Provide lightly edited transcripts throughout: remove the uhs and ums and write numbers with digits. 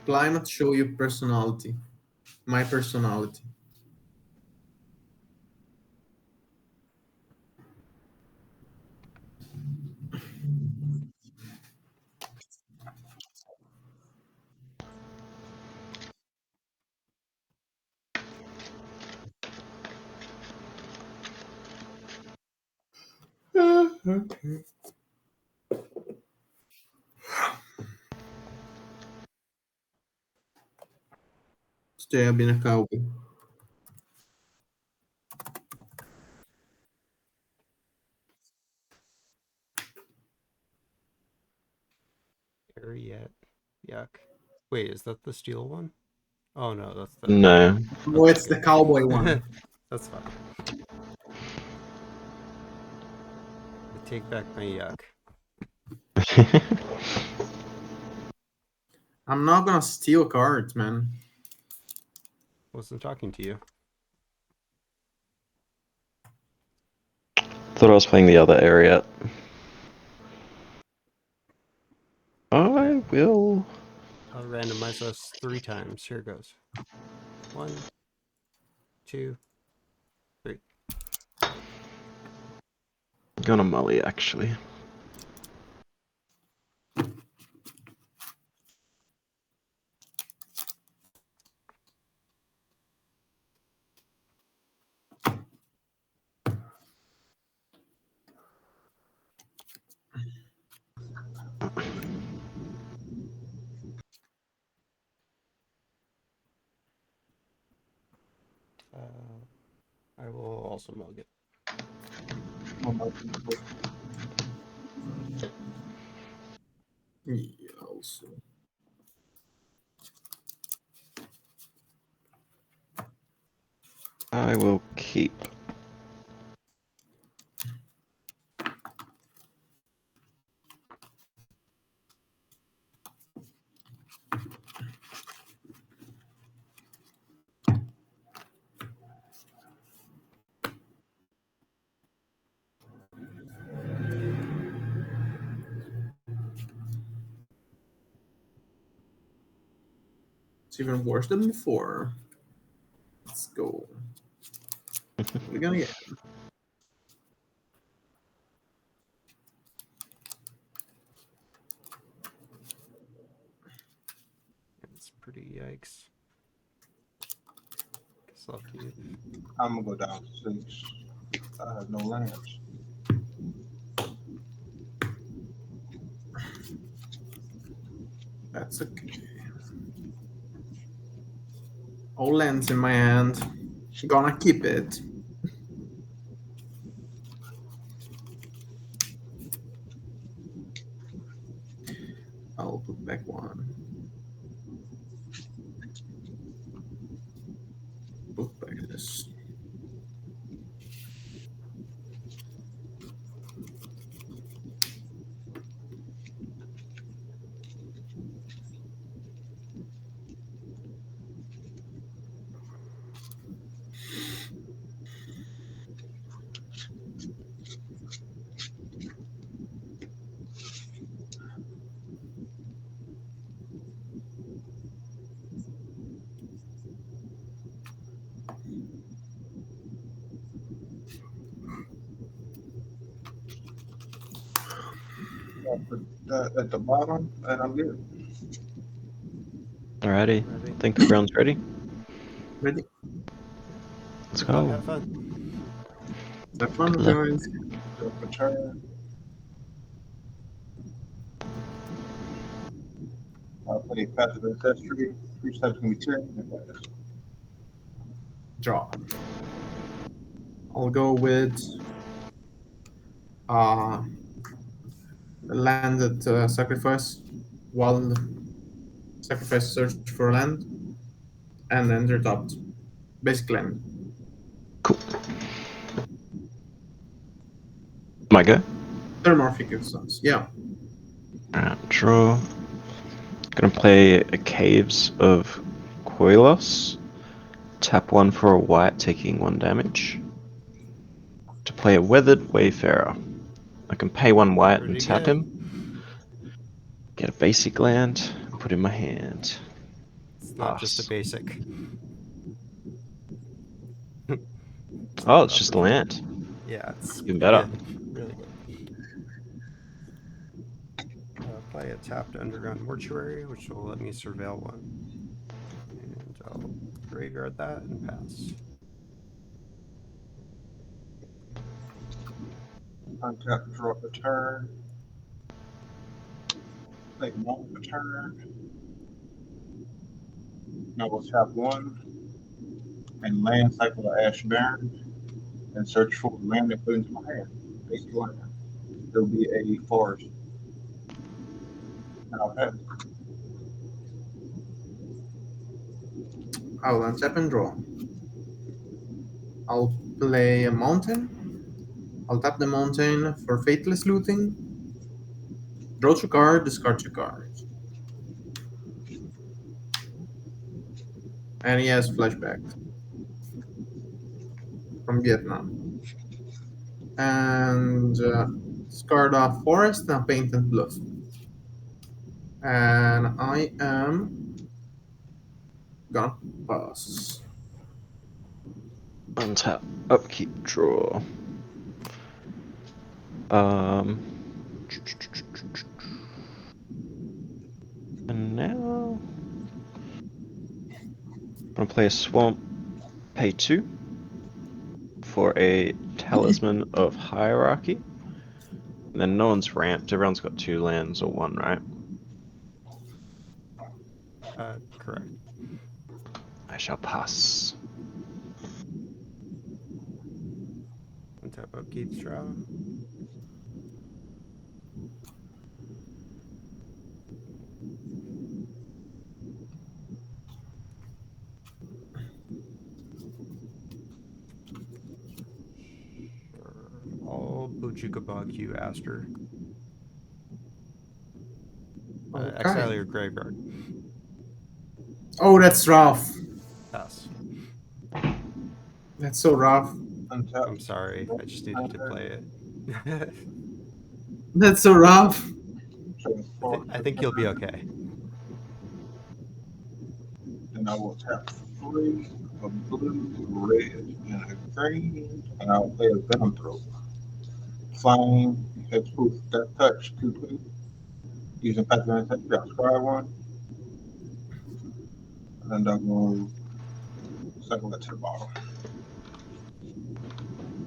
climate show you personality. My personality. Okay. Stay up in a cowboy. Eriette. Yuck. Wait, is that the steel one? Oh no, that's the... No. Oh, it's the cowboy one. That's fine. I take back my yuck. I'm not gonna steal cards, man. Wasn't talking to you. Thought I was playing the other area. I will. I'll randomize us 3 times. Here goes. 1, 2, 3. Gonna Molly, actually. I will also mug it. Yeah, also. I will keep. It's even worse than before. Let's go. What are we gonna get? It's pretty yikes. Guess I'll keep. I'm gonna go down to 6. I have no lands. That's okay. All lands in my hand. Gonna keep it. I'll put back 1. Put back this. Put that at the bottom, and I'm good. Alrighty. I think everyone's ready. Ready? Let's Good luck, go. have fun. Have fun, Good luck. guys. So for turn, I'll play Passive Ancestry. 3 steps can be 10. And Magus. Draw. I'll go with landed sacrifice. Wild sacrifice search for land. And enter tapped. Basic land. Cool. My go? Thermorphic instance. Yeah. Alright, draw. Gonna play a Caves of Koilos. Tap 1 for a white, taking 1 damage. To play a Weathered Wayfarer. I can pay 1 white and Pretty tap good. him. Get a basic land and put in my hand. not just a Pass. basic. Oh, it's just a land. Yeah, it's Even pretty better. good. Really good. Play a tapped underground mortuary, which will let me surveil one. And I'll graveyard that and pass. Untap, draw a turn. Take one a turn. Now we'll tap one and land cycle the Ash Baron and search for land and put into my hand. Basic land. There'll be a forest. And I'll pass. I'll untap and draw. I'll play a mountain. I'll tap the mountain for Faithless Looting. Draw 2 cards, discard 2 cards. And he has flashbacks from Vietnam. And discard a forest and a painted bluff. And I am gonna pass. Untap, upkeep, draw. And now I'm gonna play a swamp, pay 2 for a Talisman of Hierarchy. And then no one's ramped, everyone's got 2 lands or 1, right? Correct. I shall pass. Untap upkeep, draw. I'll Bojuka Bug you, Aster. Okay. Exile your graveyard. Oh, that's rough. Pass. That's so rough. Untap. I'm sorry. I just needed to play it. That's so rough. I think you'll be okay. And I will tap 3, a blue, red, and a green, and I'll play a Venom Throat. Flying, Hexproof, Death Touch, 2/2. Using passive ancestry, I'll scry one. And then I'll go cycle that to the bottom.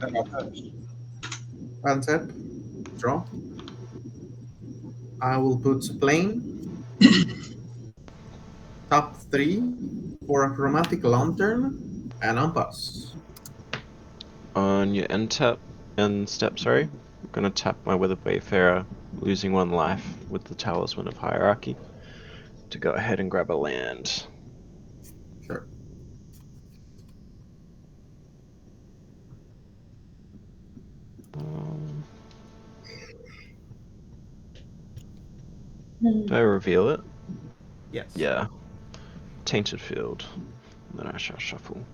And I'll pass. Untap. Draw. I will put plane. Top 3 for a Chromatic Lantern. And I'll pass. On your end step, sorry, I'm gonna tap my Withered Wayfarer, losing 1 life with the Talisman of Hierarchy, to go ahead and grab a land. Sure. Do I reveal it? Yes. Yeah. Tainted Field. Then I shall shuffle.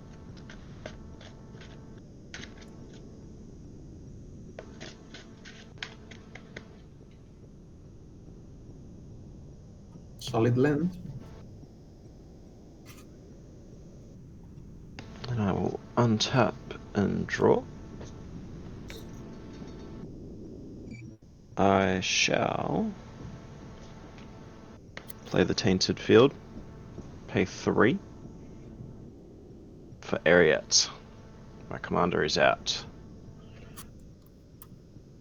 Solid land. And I will untap and draw. I shall play the Tainted Field. Pay 3 for Eriette. My commander is out.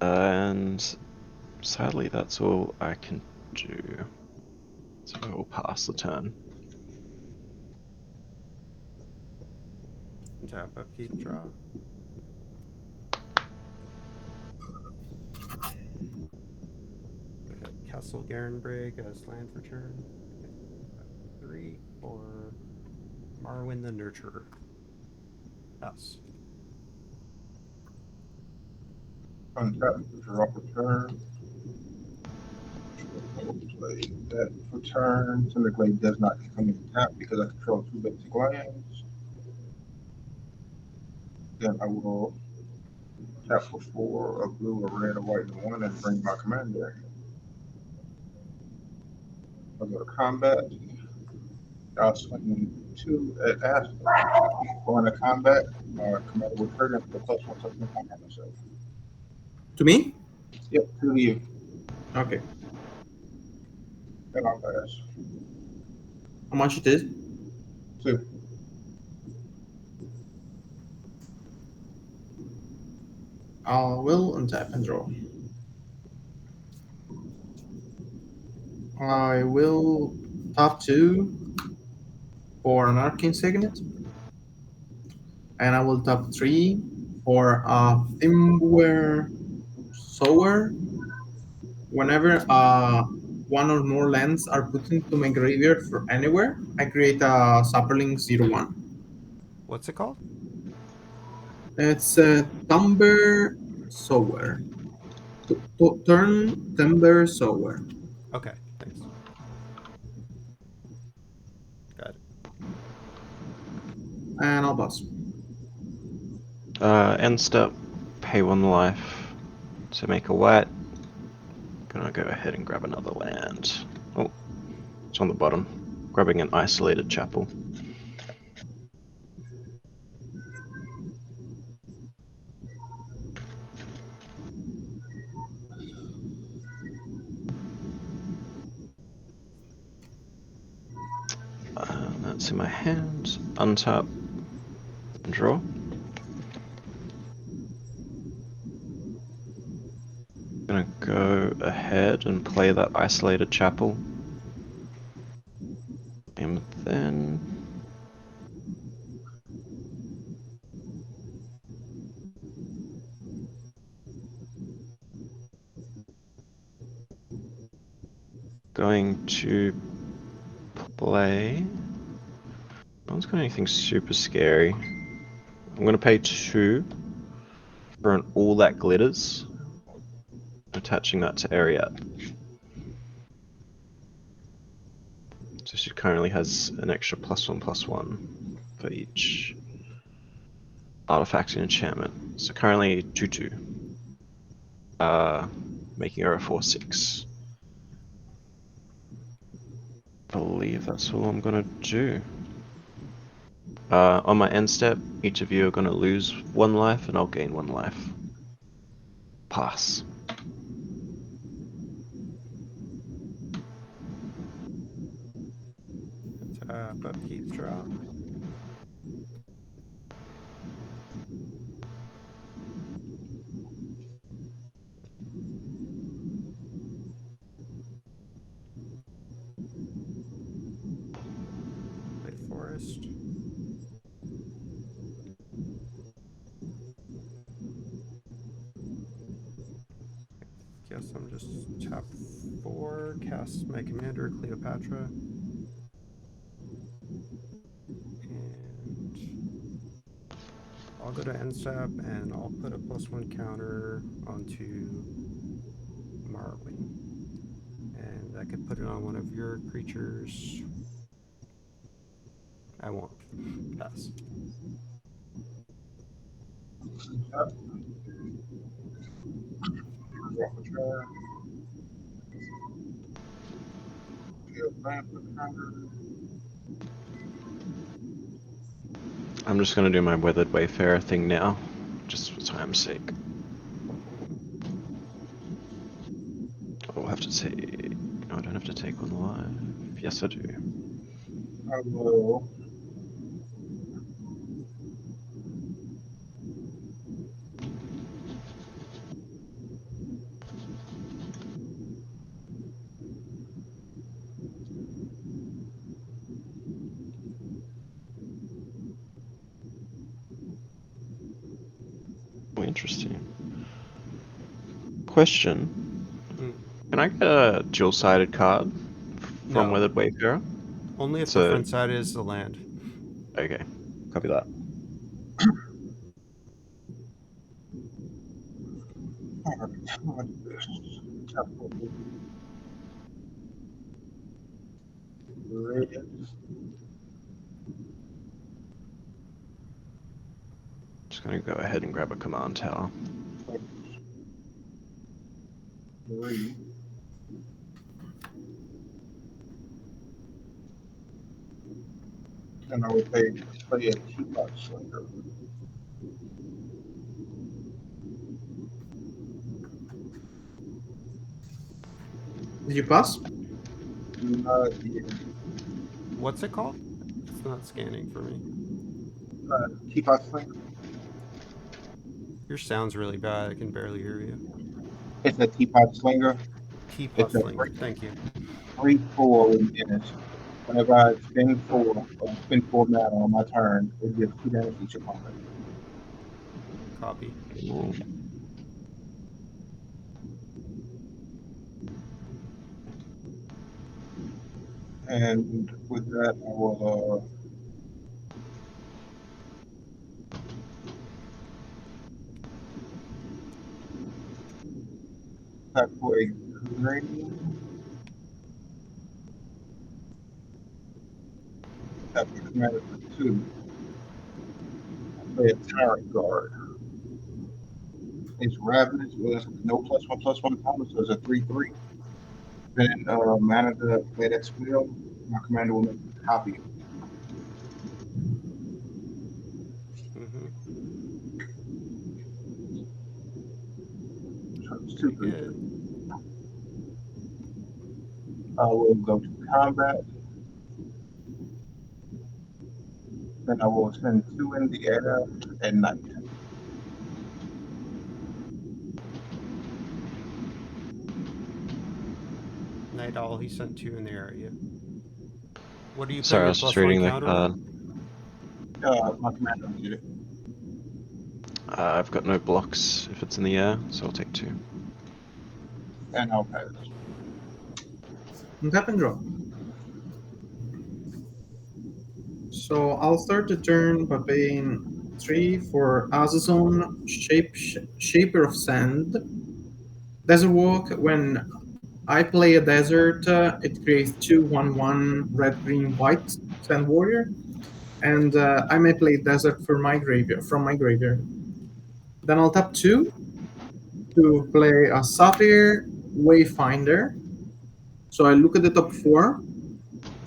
And sadly that's all I can do. So I will pass the turn. Tap upkeep, draw. Castle Garenbrig as land for turn. 3 for Marwyn the Nurturer. Pass. Untap, draw for turn. I will play that for turn. Cinderglade does not come in tap because I control 2 basic lands. Then I will tap for 4, a blue, a red, a white, and 1, and bring my commander. I'll go to combat. I'll swing 2 at Aspen. Going to combat, commander will trigger and put +1 token count on himself. To me? Yep, 2 to you. Okay. Then I'll pass. How much it is? 2. I will untap and draw. I will top 2 for an Arcane Signet. And I will top 3 for a Firmware Sower. Whenever one or more lands are put into my graveyard from anywhere, I create a Sapperling 0/1. What's it called? It's a Timber Sower. Turn Timber Sower. Okay, thanks. Got it. And I'll pass. End step, pay 1 life to make a white. Gonna go ahead and grab another land. Oh, it's on the bottom. Grabbing an isolated chapel. That's in my hand. Untap and draw. Gonna go ahead and play that isolated chapel. And then going to play. No one's got anything super scary. I'm gonna pay 2 for an All That Glitters. Attaching that to Eriette. So she currently has an extra +1/+1 for each artifact and enchantment. So currently 2/2. Making her a 4/6. I believe that's all I'm gonna do. On my end step, each of you are gonna lose 1 life and I'll gain 1 life. Pass. Tap, upkeep, draw. Play forest. Guess I'm just tap 4, cast my commander, Cleopatra. And I'll go to end step and I'll put a +1 counter onto Marwing. And I could put it on one of your creatures. I won't. Pass. Yep. Draw for turn. Kill land for commander. I'm just gonna do my Weathered Wayfarer thing now, just for time's sake. I'll have to take. No, I don't have to take 1 life. Yes, I do. I will. Oh, interesting. Question. Mm. Can I get a dual-sided card from No. Weathered Wayfarer? Only if the So- front side is the land. Okay, copy that. Tap for red. Just gonna go ahead and grab a command tower. 3. And I will play a teapot slinger. Did you pass? Yeah, What's it called? It's not scanning for me. teapot slinger. Your sound's really bad. I can barely hear you. It's a teapot slinger. Teapot It's a slinger. Thank you. 3/4 menace. Whenever I spend 4 mana on my turn, it gives 2 damage to each opponent. Copy. Ooh. And with that, I will attack for a green. Attack for commander for 2. Play a tyrant guard. It's ravenous with no +1/+1 counter, so it's a 3/3. Then mana to play that spell. My commander will make a copy. Mm-hmm. So it's two Pretty 3. good. I will go to combat. Then I will send 2 in the air at night. Night Owl, he sent 2 in the area. What do you put Sorry, I your was just +1 reading the counter card. on? My commander will get it. I've got no blocks if it's in the air, so I'll take 2. And I'll pass. Tap and draw. So I'll start the turn by paying 3 for Azazon, Shaper of Sand. Desert Walk, when I play a desert, it creates 2/1/1 red, green, white Sand Warrior. And I may play desert from my graveyard. Then I'll tap 2 to play a Sapphire Wayfinder. So I look at the top 4,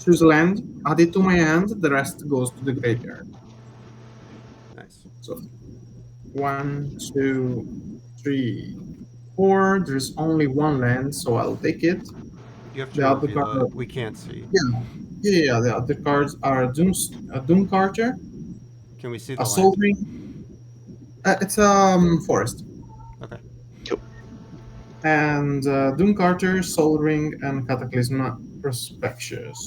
choose a land, add it to my hand, the rest goes to the graveyard. Nice. So 1, 2, 3, 4. There's only one land, so I'll take it. You have to The other reveal card, it. We can't see. yeah. The other cards are a Doomcarcher, Can we see a the Soul land? Ring. It's forest. Okay. Cool. And Doomcarcher, Soul Ring, and Cataclysma Prospectus.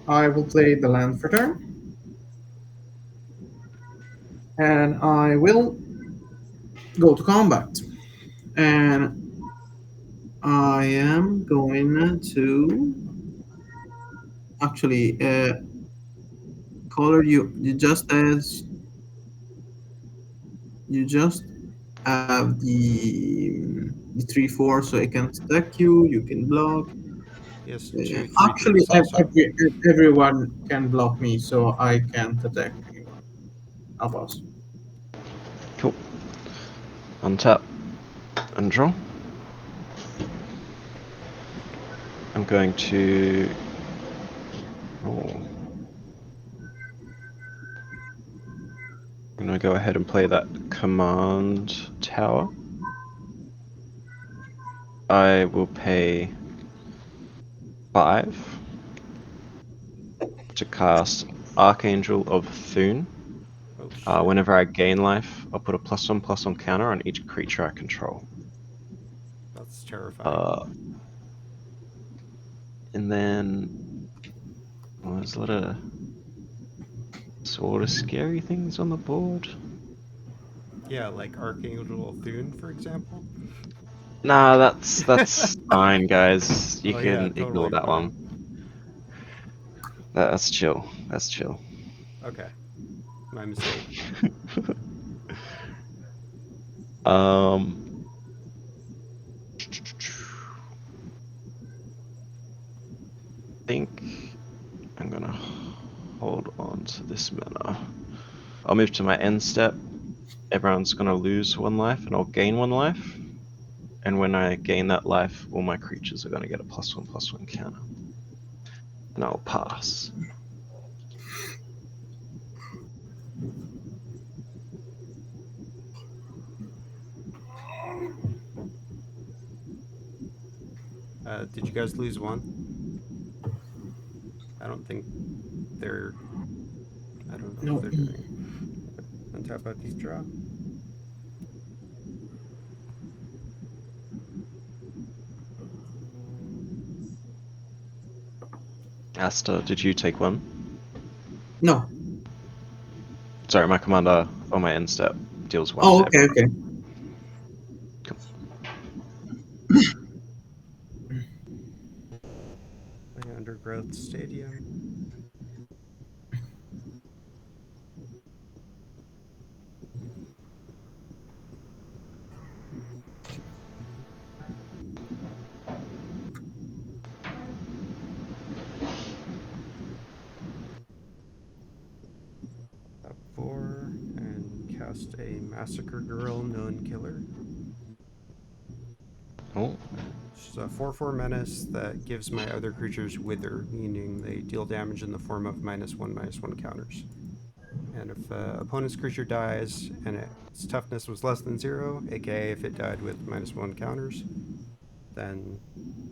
I will play the land for turn. And I will go to combat. And I am going to actually color you just as you just have the 3/4, so I can stack you. You can block. Yes, 2/3/3s Actually, also. everyone can block me, so I can't attack anyone. I'll pass. Cool. Untap and draw. I'm going to. Oh. I'm going to go ahead and play that command tower. I will pay 5 to cast Archangel of Thune. Oh shit. Whenever I gain life, I'll put a +1/+1 counter on each creature I control. That's terrifying. And then there's a lot of sort of scary things on the board. Yeah, like Archangel Thune, for example. Nah, that's fine, guys. You Oh can yeah, ignore totally that fine. one. That's chill. That's chill. Okay. My mistake. um. Think I'm gonna hold on to this mana. I'll move to my end step. Everyone's gonna lose 1 life, and I'll gain 1 life. And when I gain that life, all my creatures are gonna get a +1/+1 counter. And I'll pass. Did you guys lose one? I don't think they're. I don't know No. if they're doing. Untap out deep draw. Asta, did you take one? No. Sorry, my commander on my end step deals one. Oh, damage. okay. Play Undergrowth Stadium. Top 4 and cast a Massacre Girl Known Killer. Oh, She's a 4/4 menace that gives my other creatures Wither, meaning they deal damage in the form of -1/-1 counters. And if opponent's creature dies and its toughness was less than 0, aka if it died with -1 counters, then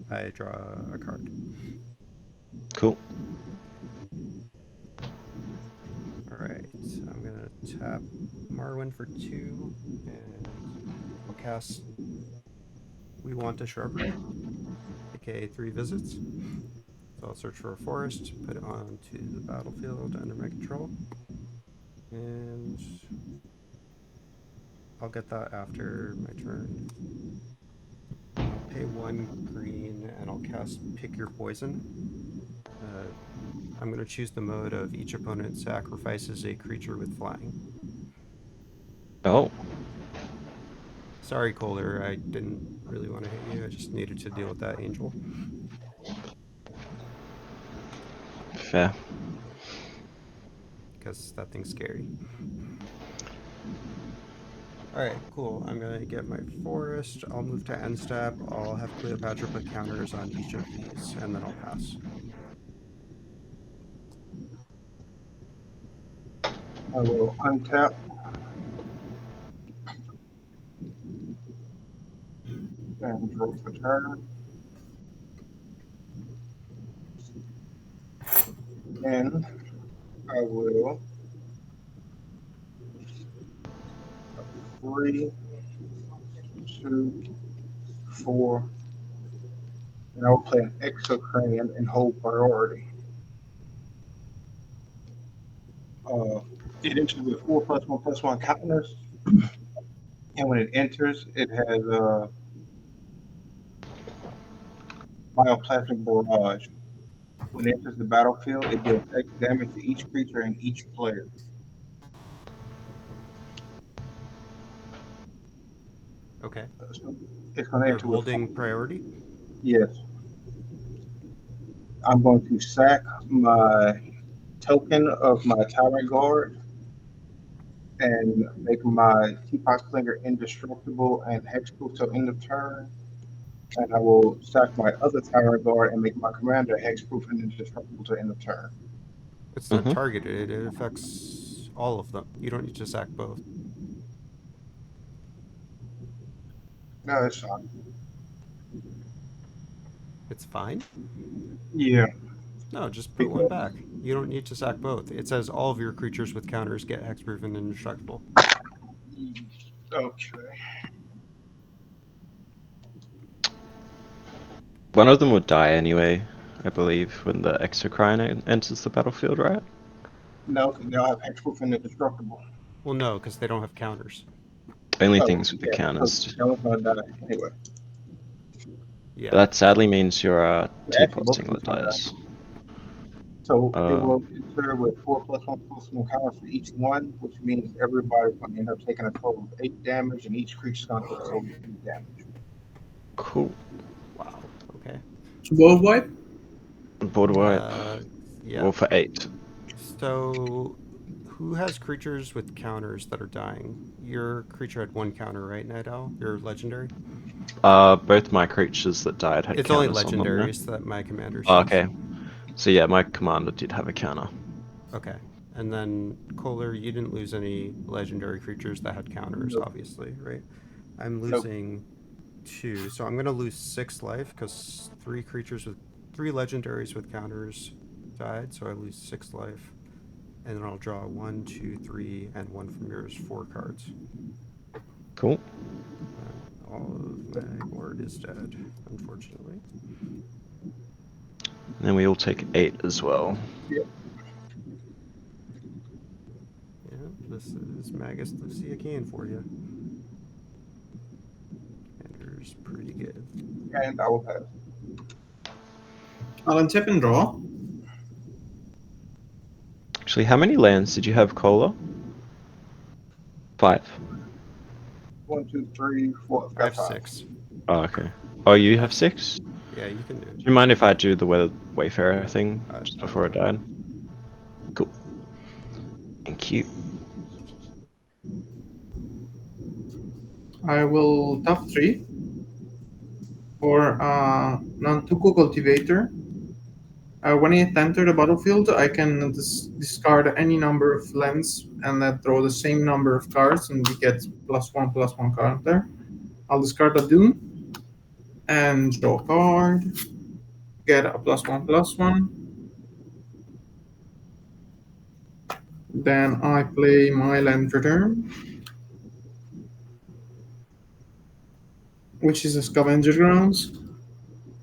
I draw a card. cool. Alright, I'm gonna tap Marwyn for 2, and I'll cast We Want a Shrubbery, aka 3 visits. So I'll search for a forest, put it onto the battlefield under my control, and I'll get that after my turn. I'll pay 1 green and I'll cast Pick Your Poison. I'm going to choose the mode of each opponent sacrifices a creature with flying. Oh, Sorry, Kohler, I didn't really want to hit you. I just needed to deal with that angel. fair. Because that thing's scary. Alright, cool. I'm going to get my forest. I'll move to end step. I'll have Cleopatra put counters on each of these, and then I'll pass. I will untap. And draw for turn. And I will 3, 2, 4, and I will play an Exocrane and hold priority. It enters with 4+1/+1 counters, and when it enters, it has Bioplastic Barrage. When it enters the battlefield, it deals X damage to each creature and each player. Okay. So it's going to You're enter with holding priority? yes. I'm going to sack my token of my Tyrant Guard and make my Teapot Clinger indestructible and hexproof till end of turn. And I will sack my other Tyrant Guard and make my commander hexproof and indestructible till end of turn. It's not targeted, it affects all of them. You don't need to sack both. No, that's fine. It's fine? Yeah. No, just put one back. You don't need to sack both. It says all of your creatures with counters get hexproof and indestructible. Okay. One of them would die anyway, I believe, when the Exocrine enters the battlefield, right? No, because they'll have hexproof and indestructible. Well, no, because they don't have counters. Only Oh, things with the yeah, counters. that one's going to die anyway. Yeah. But that sadly means your Actually, teapot both of singlet them gonna dies. So it will enter with 4+1/+1 counters for each one, which means everybody's going to end up taking a total of 8 damage, and each creature's going to take a total of 8 damage. Cool. Wow. Okay. So both wipe? Board white. Yeah. Roll for 8. So, who has creatures with counters that are dying? Your creature had 1 counter, right, Night Owl? Your legendary? Both my creatures that died had It's only counters on them, no? legendaries that my commanders Oh, use. okay. So yeah, my commander did have a counter. Okay. And then, Kohler, you didn't lose any legendary creatures that had counters, Nope. obviously, right? I'm Nope. losing 2, so I'm going to lose 6 life because 3 legendaries with counters died, so I lose 6 life. And then I'll draw 1, 2, 3, and 1 from yours, 4 cards. Cool. All of my board is dead, unfortunately. And then we all take 8 as well. Yep. Yeah, this is Magus Lucea Kane for you. Ender's pretty good. And I will pass. I'll untap and draw. Actually, how many lands did you have, Cola? 5. 1, 2, 3, 4. I have Got 5. 6. Oh, okay. Oh, you have 6? Yeah, you can do Do it. you mind if I do the Wayfarer thing just I before I will. died? Cool. Thank you. I will top 3 for non-tuco cultivator. When it enters the battlefield, I can discard any number of lands and then draw the same number of cards, and we get +1/+1 counter. I'll discard a Doom and draw a card. Get a +1/+1. Then I play my land return, which is a scavenger grounds,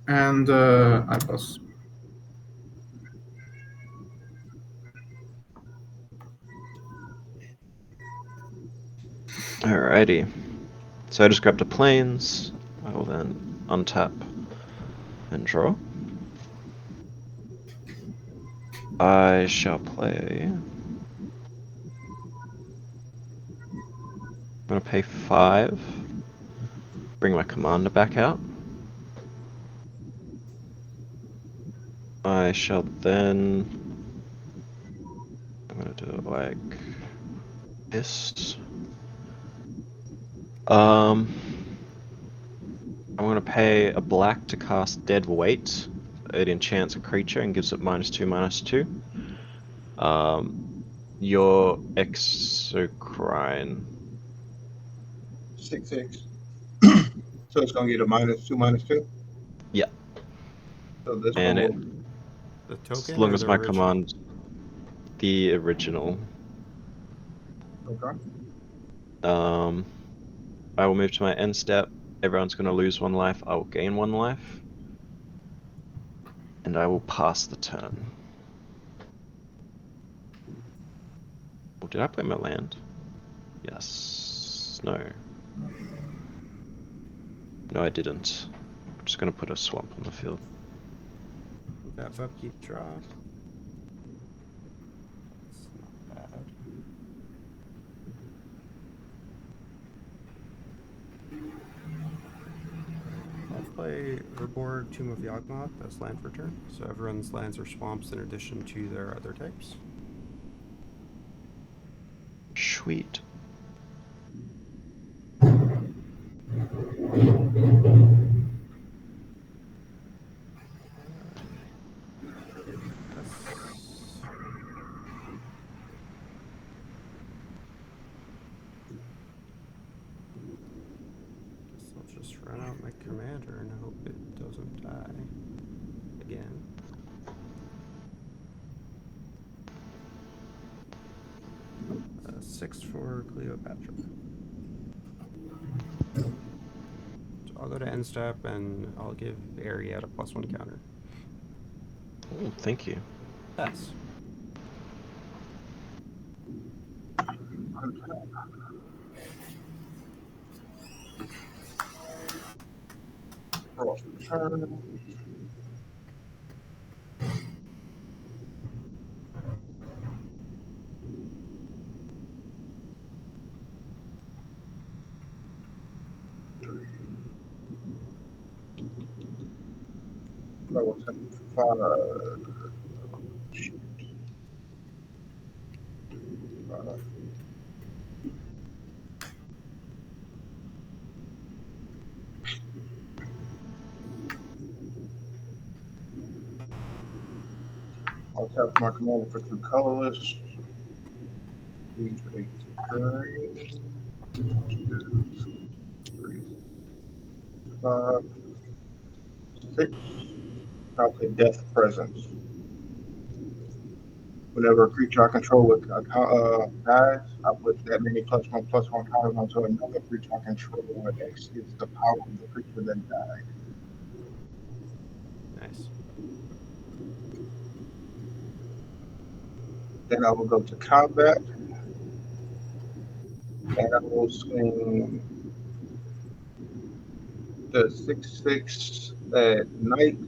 and I pass. Alrighty. So I just grabbed a plains. I will then untap and draw. I shall play. I'm gonna pay 5. Bring my commander back out. I shall then. I'm gonna do it like this. I'm gonna pay a black to cast Dead Weight. It enchants a creature and gives it -2/-2. Your Exocrine. 6/6. So it's going to get a -2/-2. Yeah. So this And one it, will. The as token long or as the my original? command, the original. Okay. I will move to my end step. Everyone's gonna lose 1 life. I will gain 1 life. And I will pass the turn. Oh, did I play my land? Yes. No. No, I didn't. I'm just gonna put a swamp on the field. That upkeep draw. It's not bad. I'll play Urborg Tomb of Yawgmoth as land for turn, so everyone's lands are swamps in addition to their other types. Sweet. Yes. Guess I'll just run out my commander and hope it doesn't die again. 6 for Cleopatra. So I'll go to end step and I'll give Eriette a +1 counter. Oh, thank you. Pass. Cross return. That was 5. Shoot. 5. I'll tap my commander for 2 colorless. These 8 green. 2, 3, 5, 6. I'll play Death Presence. Whenever a creature I control dies, I put that many +1/+1 counters onto another creature I control when X is the power of the creature that died. Nice. Then I will go to combat, and I will swing the 6/6 at night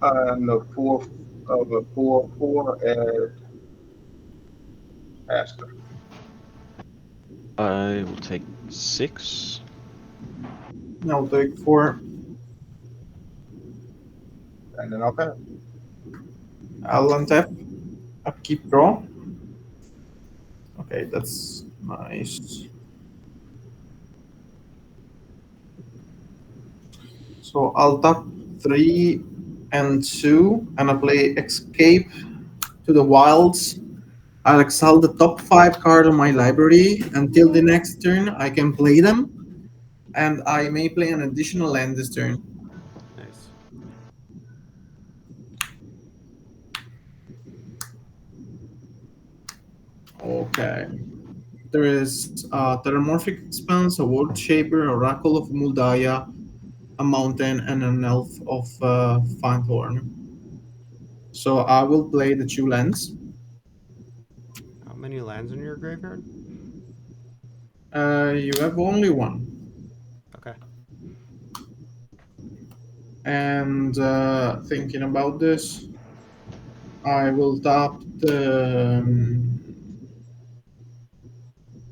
and the 4th of a 4/4 at Aster. I will take 6. I'll take 4. And then I'll pass. I'll untap. Upkeep draw. Okay, that's nice. So I'll tap 3 and 2, and I play Escape to the Wilds. I'll exile the top 5 card of my library. Until the next turn, I can play them, and I may play an additional land this turn. Nice. Okay. There is a Terramorphic Expanse, a World Shaper, Oracle of Muldaya, a Mountain, and an Elf of Fanthorn. So I will play the 2 lands. How many lands in your graveyard? You have only 1. Okay. And thinking about this, I will tap the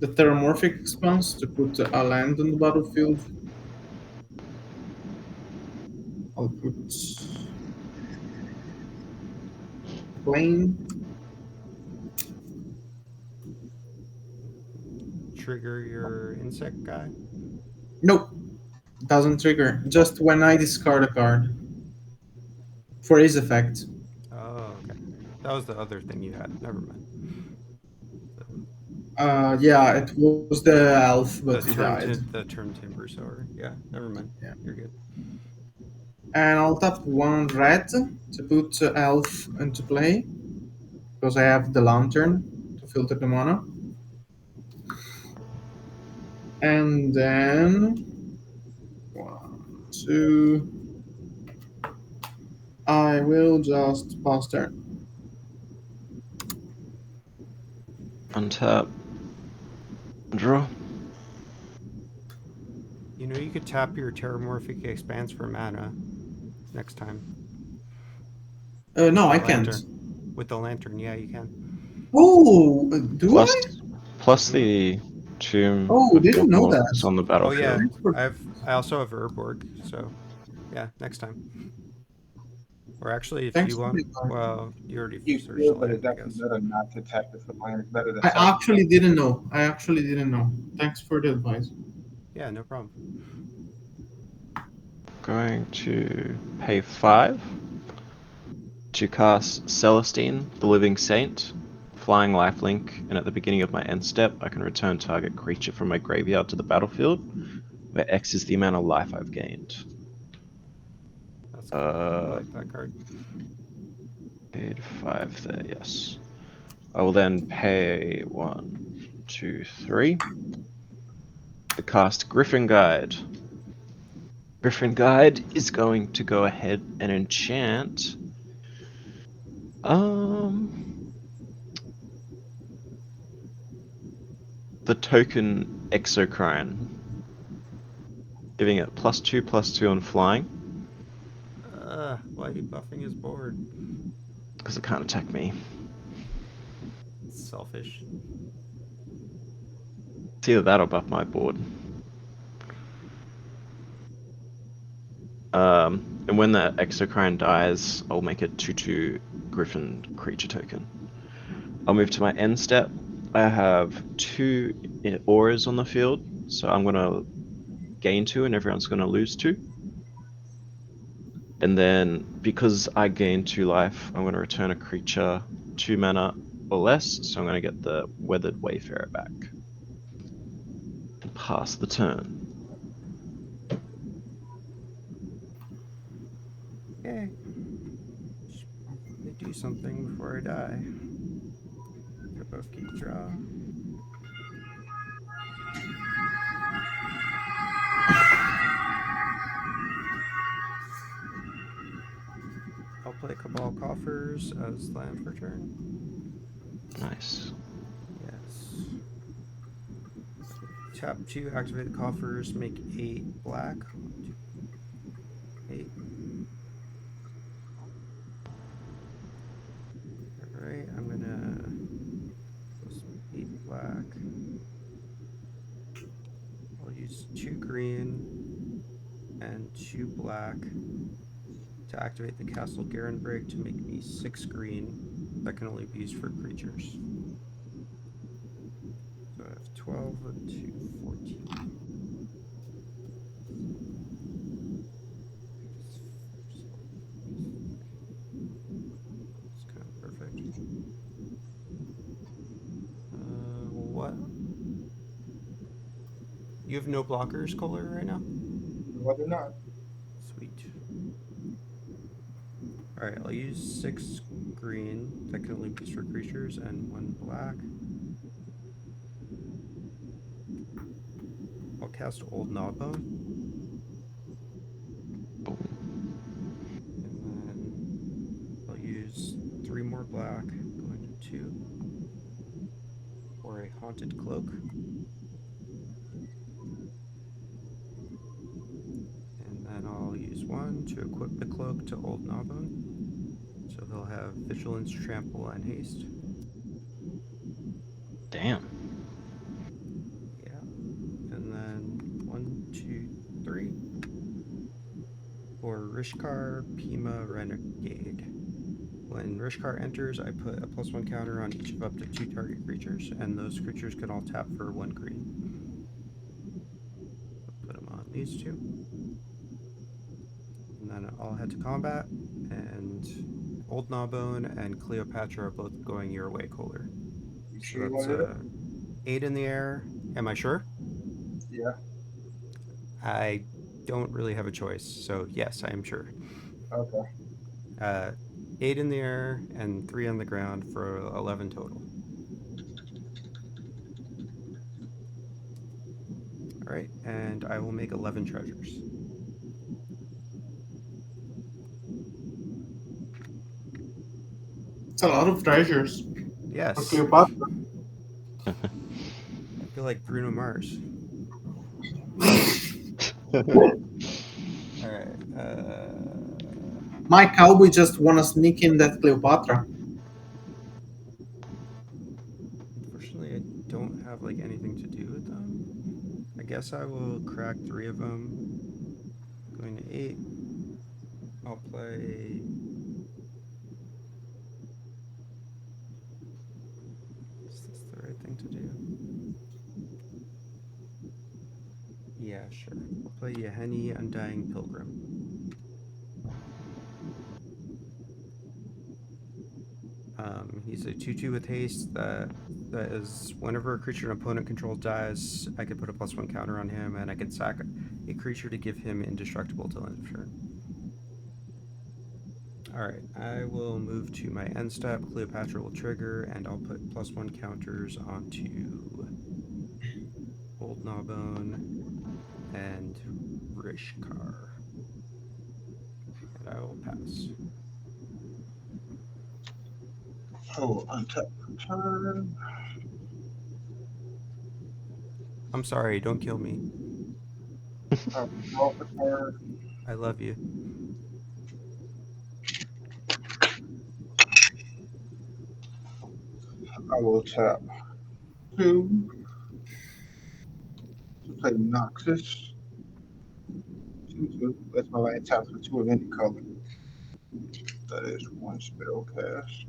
Terramorphic Expanse to put a land on the battlefield. I'll put Plane. Trigger your insect guy. Nope, doesn't trigger. Just when I discard a card for his effect. Oh, okay. That was the other thing you had. Never mind. Yeah, it was the elf, but he died. The turn timber sower. Yeah, never mind. Yeah. You're good. And I'll tap 1 red to put elf into play, because I have the lantern to filter the mana. And then 1, 2. I will just pass turn. Untap. Draw. You know, you could tap your Terramorphic Expanse for mana next time. No, I Lantern. can't. With the lantern, yeah, you can. Oh, do Plus, I? plus the Tomb Oh, of didn't know Morgul is that. on the Oh yeah, battlefield. I also have Urborg, so yeah, next time. Or actually, if Thanks you for want, the advice. well, you already You searched the could, but land, it's I actually guess. better not to tap it for land. It's better to I sacrifice. actually didn't know. Thanks for the advice. Yeah, no problem. Going to pay 5 to cast Celestine, the Living Saint, flying lifelink, and at the beginning of my end step, I can return target creature from my graveyard to the battlefield, where X is the amount of life I've gained. That's cool. I like that card. Paid 5 there, yes. I will then pay 1, 2, 3 to cast Griffin Guide. Griffin Guide is going to go ahead and enchant the token Exocrine, giving it +2/+2 on flying, Why are you buffing his board? because it can't attack me. It's selfish. It's either that or buff my board. And when that Exocrine dies, I'll make a 2/2 Griffin creature token. I'll move to my end step. I have 2 auras on the field, so I'm gonna gain 2 and everyone's gonna lose 2. And then, because I gain 2 life, I'm going to return a creature 2 mana or less, so I'm going to get the Weathered Wayfarer back. And pass the turn. Okay. Should probably do something before I die. Kabuki draw. I'll play Cabal Coffers as land for turn. Nice. Yes. Tap 2, activate the coffers, make 8 black. 8. Alright, I'm gonna plus 8 black. I'll use 2 green and 2 black to activate the Castle Garenbrig to make me 6 green that can only be used for creatures. So I have 12 and 2, 14. It's kind of perfect. What? You have no blockers, Kohler, right now? No, I do not. Sweet. Alright, I'll use 6 green that can only be used for creatures and 1 black. I'll cast Old Gnawbone. And then I'll use 3 more black, going to 2. Or a Haunted Cloak. And then I'll use 1 to equip the cloak to Old Gnawbone. So he'll have Vigilance, Trample, and Haste. Damn. Yeah. And then 1, 2, 3. For Rishkar Pima Renegade. When Rishkar enters, I put a +1 counter on each of up to 2 target creatures, and those creatures can all tap for 1 green. Put them on these 2. And then I'll head to combat, and Old Gnawbone and Cleopatra are both going your way, Kohler. You So sure you that's want to do 8 in the air. Am I sure? that? Yeah. I don't really have a choice, so yes, I am sure. Okay. 8 in the air and 3 on the ground for 11 total. Alright, and I will make 11 treasures. It's a lot of treasures for Yes, Cleopatra. I feel like Bruno Mars. Alright, My cowboy just wanna sneak in that Cleopatra. unfortunately I don't have like anything to do with them. I guess I will crack 3 of them. Going to 8. I'll play... Is this the right thing to do? Yeah, sure. I'll play Yeheni Undying Pilgrim. He's a 2/2 with haste that is whenever a creature an opponent controls dies, I could put a +1 counter on him, and I can sack a creature to give him indestructible till end of turn. Alright, I will move to my end step. Cleopatra will trigger, and I'll put +1 counters onto Old Gnawbone and Rishkar. And I will pass. I will untap for turn. I'm sorry, don't kill me. I will draw for turn. I love you. I will tap 2 to play Noxus. 2/2. That's my land tap for 2 of any color. That is 1 spell cast.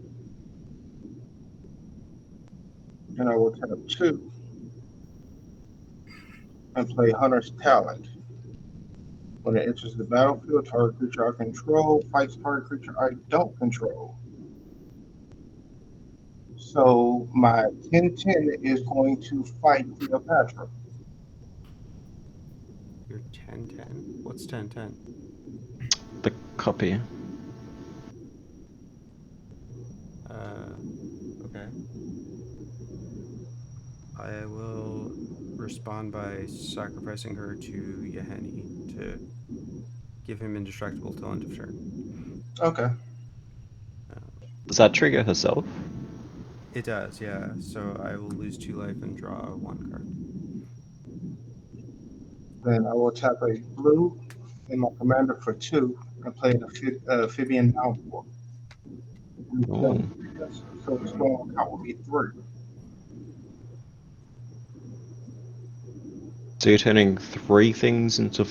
And I will tap 2 and play Hunter's Talent. When it enters the battlefield, target creature I control fights target creature I don't control. So my 10/10 is going to fight Cleopatra. You're 10/10. What's 10/10? The copy. Okay. I will respond by sacrificing her to Yaheni to give him indestructible till end of turn. Okay. Does that trigger herself? It does, yeah. So I will lose 2 life and draw 1 card. Then I will tap a blue in my commander for 2 and play an amphibian downpour. Oh. So the spell count will be 3. So you're turning 3 things into,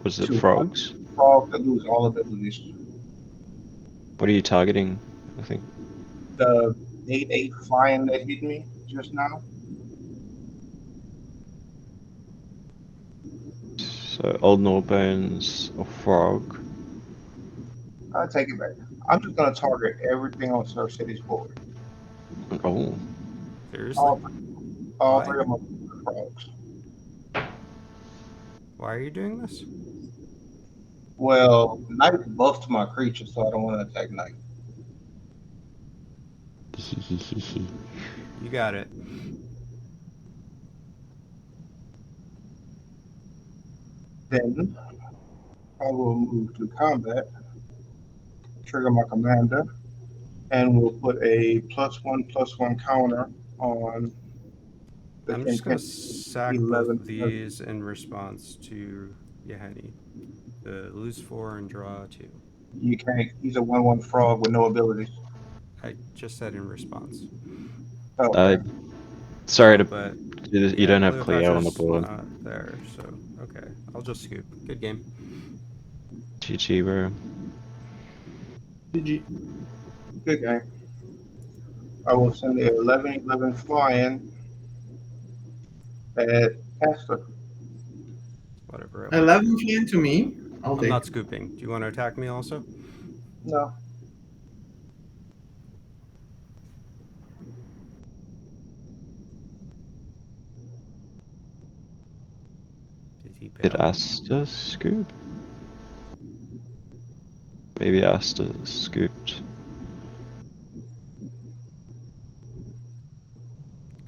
was it 2 frogs? frogs that lose all abilities. What are you targeting? I think. The 8/8 flying that hit me just now. So Old Norbones or frog. I take it back. I'm just gonna target everything on Surf City's board. Oh. Seriously? All Why? 3 of them are frogs. Why are you doing this? Well, Knight buffed my creature, so I don't want to attack Knight. You got it. Then I will move to combat, trigger my commander, and we'll put a +1/+1 counter on the I'm just gonna 10/10 sack both 11. of these in response to Yaheni. The lose 4 and draw 2. You can't. He's a 1/1 frog with no abilities. I just said in response. Oh, Uh, okay. sorry Oh, to. but You yeah, don't have Cleo on the Cleopatra's board. not there, so okay. I'll just scoop. Good game. GG, bro. GG. Good game. I will send the 11/11 flying at Castor. Whatever. I want 11 scoop. flying to me. I'll I'm take. not scooping. Do you want to attack me also? No. Did he Did bail? Asta scoop? Maybe Asta scooped.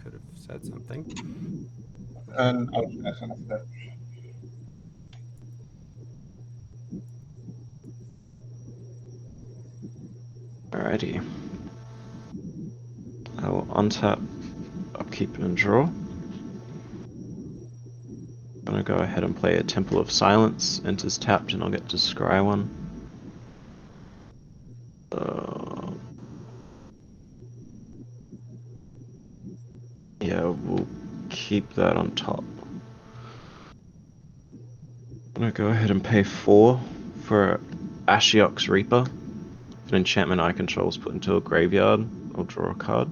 Could have said something. And I was passing after that. Alrighty. I will untap, upkeep, and draw. I'm gonna go ahead and play a Temple of Silence. Enters tapped, and I'll get to scry one. Yeah, we'll keep that on top. I'm gonna go ahead and pay 4 for Ashiok's Reaper. If an enchantment I control is put into a graveyard, I'll draw a card.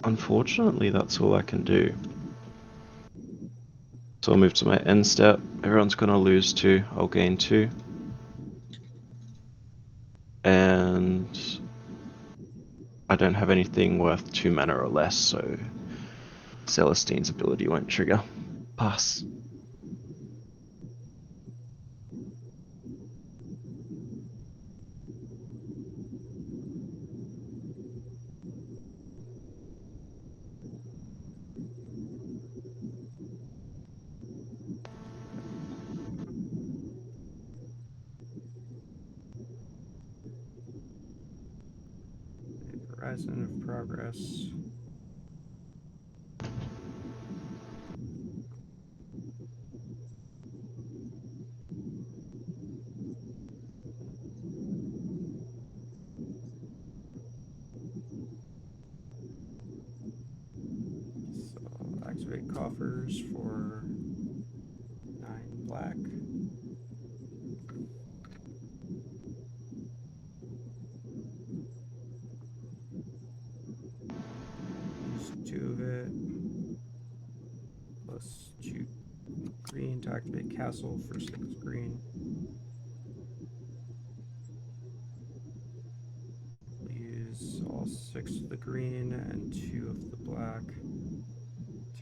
Unfortunately, that's all I can do. So I'll move to my end step. Everyone's gonna lose 2, I'll gain 2. And I don't have anything worth 2 mana or less, so Celestine's ability won't trigger. Pass. Horizon of Progress. So activate coffers for 9 black. 2 green to activate castle for 6 green. We'll use all 6 of the green and 2 of the black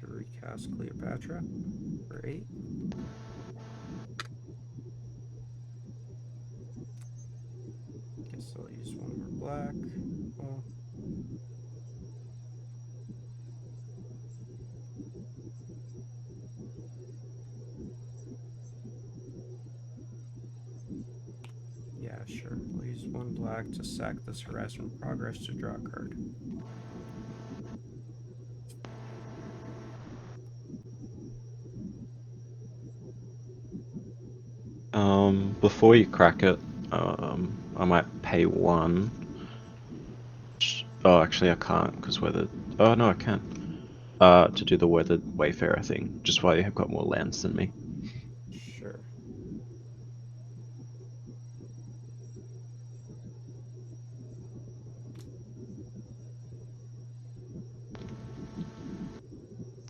to recast Cleopatra for 8. Guess I'll use 1 more black. Oh. Yeah, sure. I'll use 1 black to sack this Horizon Progress to draw a card. Before you crack it, I might pay 1. Oh, actually I can't, because weathered... Oh, no, I can. To do the weathered Wayfarer thing, just while you have got more lands than me. Sure.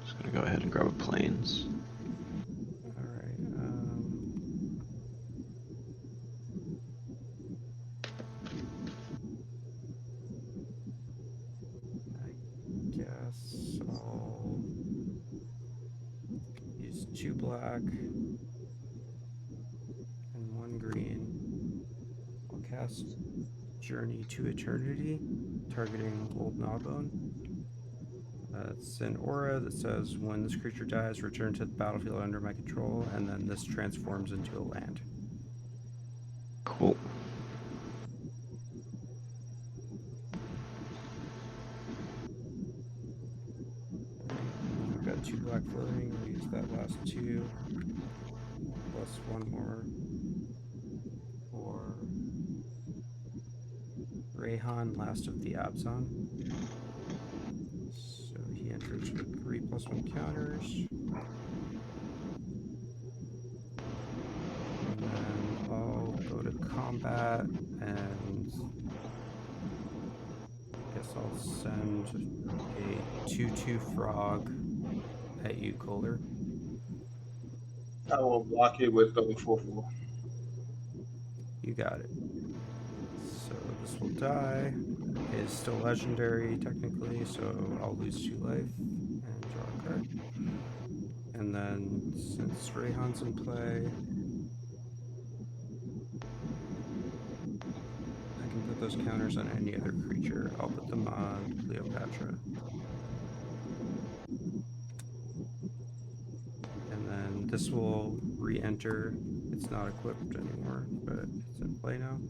Just gonna go ahead and grab a plains. Alright, I guess I'll use 2 black and 1 green. I'll cast Journey to Eternity, targeting Old Gnawbone. It's an aura that says when this creature dies, return to the battlefield under my control, and then this transforms into a land. Cool. I've got 2 black floating, I'll use that last 2, plus 1 more for Rayhan, last of the Abzan. So he enters with 3/+1 counters. And then I'll go to combat and I guess I'll send a 2/2 frog at you, Kohler. I will block it with the 4/4. You got it. So this will die. It's still legendary technically, so I'll lose 2 life and draw a card. And then since Rayhan's in play, I can put those counters on any other creature. I'll put them on Cleopatra. And then this will re-enter. It's not equipped anymore, but it's in play now.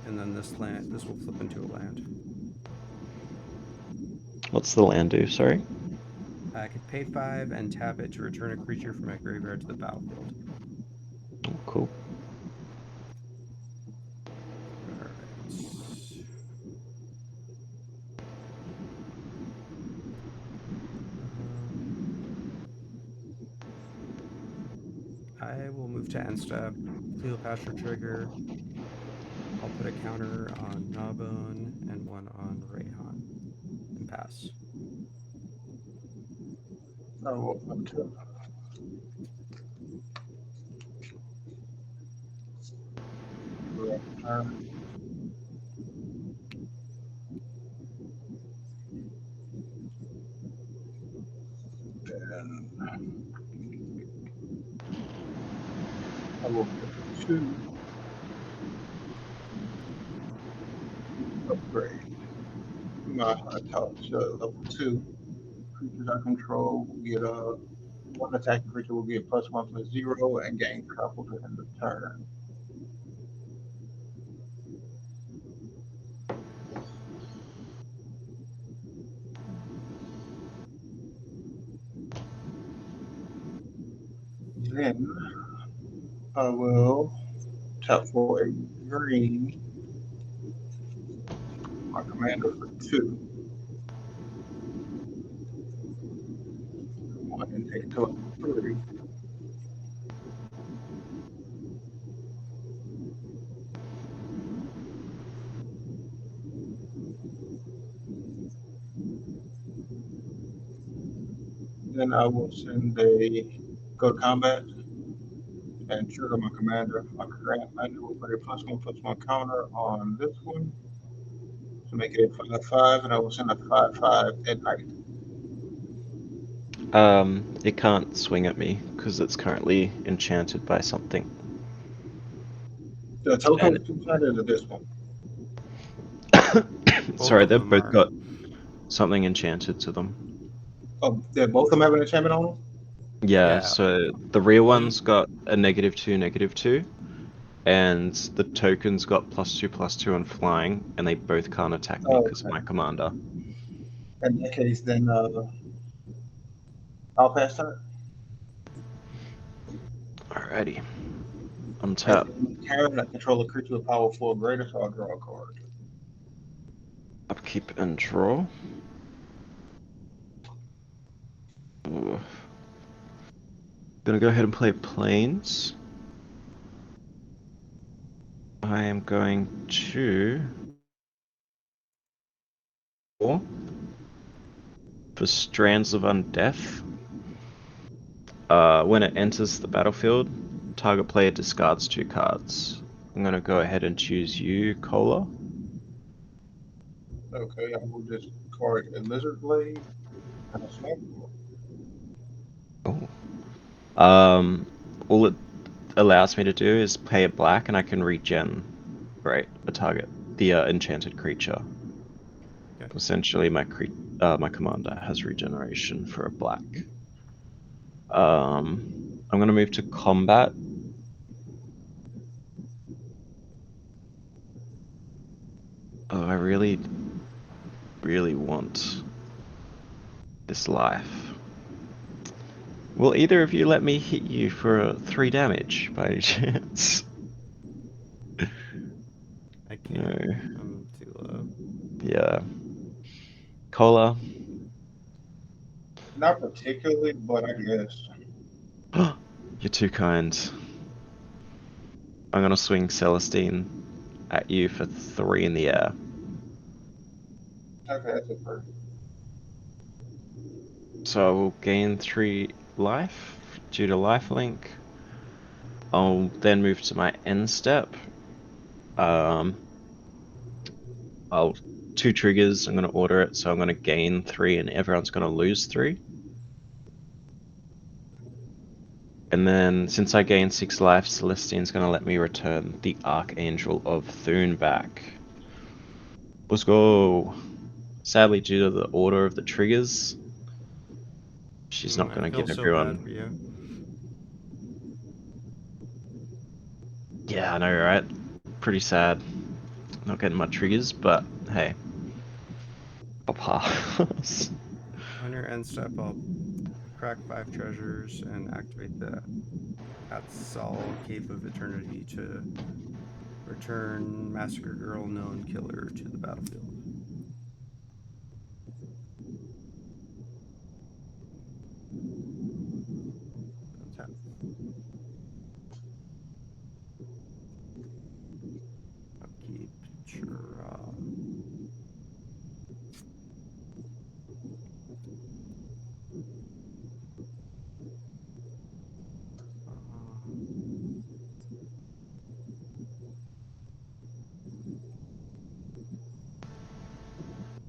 And then this will flip into a land. What's the land do, sorry? I could pay 5 and tap it to return a creature from my graveyard to the battlefield. Oh, cool. Alright. I will move to end step, Cleopatra trigger. I'll put a counter on Gnawbone and 1 on Rayhan and pass. I will until turn. Then I will put 2 upgrade. My touch level 2. Creatures I control will get a 1 attacking creature will get +1/+0 and gain trample to end the turn. Then I will tap for a green. My commander for 2. 1 and take it to level 3. Then I will send a go to combat and trigger my commander. My grant commander will put a +1/+1 counter on this one to make it a 5/5, and I will send a 5/5 at night. It can't swing at me because it's currently enchanted by something. The token And with 2 counters is this one. sorry, of they've them both are. got something enchanted to them. Oh, they both of them have an enchantment on them? Yeah, Yeah. so the real Well, one's got a -2/-2, and the token's got +2/+2 on flying, and they both can't attack me Oh, because of my commander. in that case, then I'll pass turn. Alrighty. At Untap. the end of the turn, I control a creature with power 4 or greater, so I'll draw a card. Upkeep and draw. Ooh. Gonna go ahead and play Plains. I am going to for Strands of Undeath. When it enters the battlefield, target player discards 2 cards. I'm gonna go ahead and choose you, Cola. Okay, I will just card a Lizard Blade and a Snake. Oh. All it allows me to do is pay a black, and I can regenerate a target, the enchanted creature. Okay. Essentially, my commander has regeneration for a black. I'm gonna move to combat. Oh, I really, really want this life. Will either of you let me hit you for 3 damage by any chance? I No. can't. I'm too low. Yeah. Cola. Not particularly, but I guess. You're too kind. I'm gonna swing Celestine at you for 3 in the air. Okay, that's it for So I will gain 3 life due to lifelink. I'll then move to my end step. I'll 2 triggers. I'm gonna order it, so I'm gonna gain 3, and everyone's gonna lose 3. And then, since I gained 6 life, Celestine's gonna let me return the Archangel of Thune back. Let's go. Sadly, due to the order of the triggers, she's not I gonna feel give so bad for everyone. you. Yeah, I know, right? Pretty sad. Not getting my triggers, but hey, I'll pass. On your end step, I'll crack 5 treasures and activate the Atzal Cave of Eternity to return Massacre Girl Known Killer to the battlefield. Untap. Upkeep. Draw.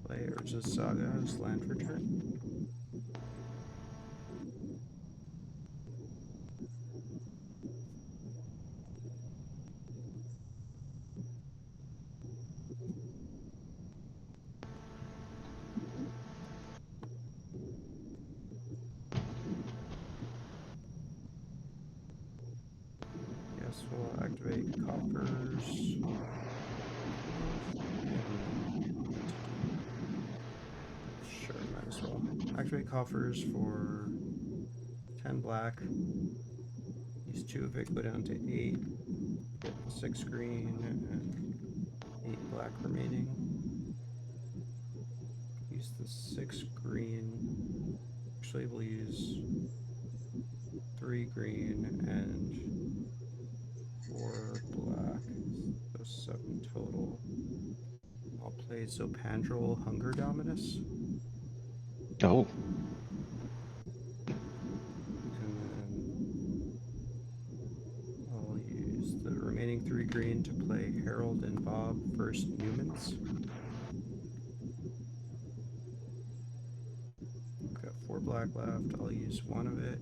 Play Urza's Saga's land return. Yes, we'll activate coffers. We have anything to do? Sure, might as well. Activate coffers for 10 black. Use 2 of it, go down to 8. Get 6 green and 8 black remaining. Use the 6 green. Actually, we'll use 3 green and 4 black. So 7 total. I'll play Zopandrel Hunger Dominus. Oh, 3 green to play Harold and Bob versus Humans. Got 4 black left. I'll use one of it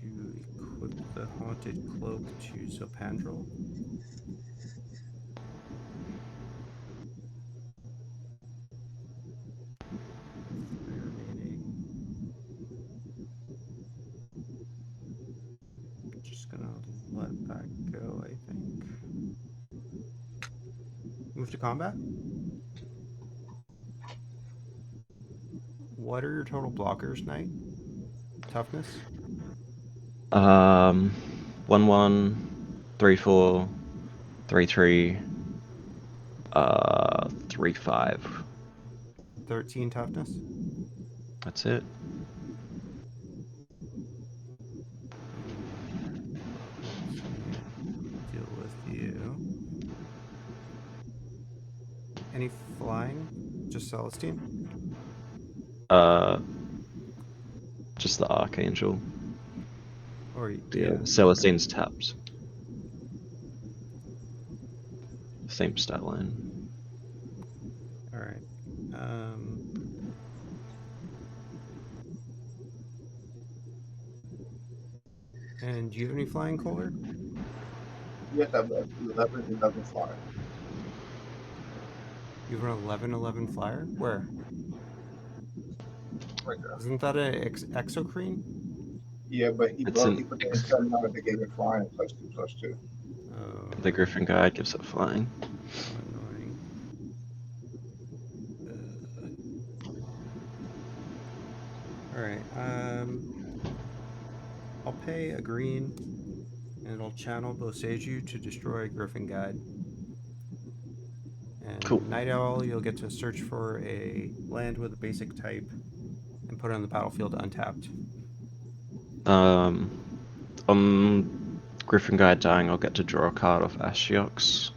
to equip the Haunted Cloak to Zopandrel. Just gonna let that go, I think. Move to combat. What are your total blockers, Knight? Toughness? 1-1, 3-4, 3-3, 3-5. 13 toughness? That's it. Let's see. Deal with you. Any flying? Just Celestine? Just the Archangel. Or Yeah, Celestine's tapped. Same stat line. All right. And do you have any flying, Kohler? Yes, I have 11 flying. You have an 11/11 flyer? Where? Right there. Isn't that an exocrine? Yeah, but he It's broke. an He put the inside out of the game and flying +2/+2. Oh, The Griffin Guide gives it flying. how annoying. All right. I'll pay a green, and it'll channel Boseiju to destroy Griffin Guide. And Cool. Night Owl, you'll get to search for a land with a basic type and put it on the battlefield untapped. On Griffin Guide dying, I'll get to draw a card off Ashiok's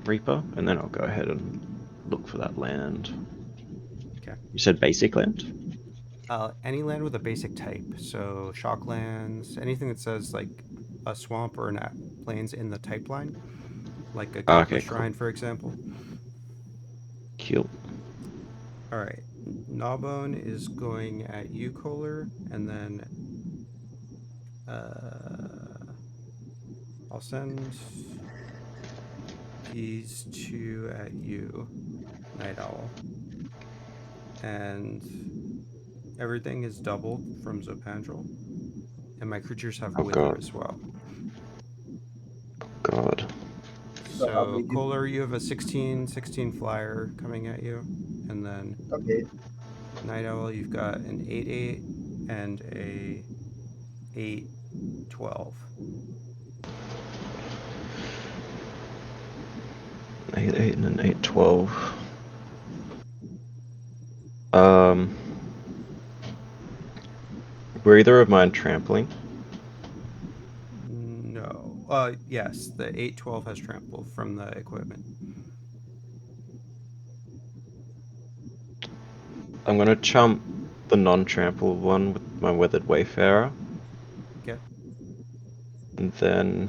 Reaper, and then I'll go ahead and look for that land. Okay. You said basic land? Any land with a basic type, so shock lands, anything that says like a swamp or plains in the type line, like a Gotha Okay, Shrine, cool. for example. Cool. All right, Gnawbone is going at you, Kohler, and then I'll send these two at you, Night Owl, and everything is doubled from Zopandrel, and my creatures have Oh, Wither God. as well. God. So how So big is- Kohler, you have a 16/16 flyer coming at you, and then Okay. Night Owl, you've got an 8/8 and a 8/12. 8-8 and an 8-12. Were either of mine trampling? No. Yes, the 8/12 has trample from the equipment. I'm gonna chump the non-trample one with my Weathered Wayfarer, Okay. and then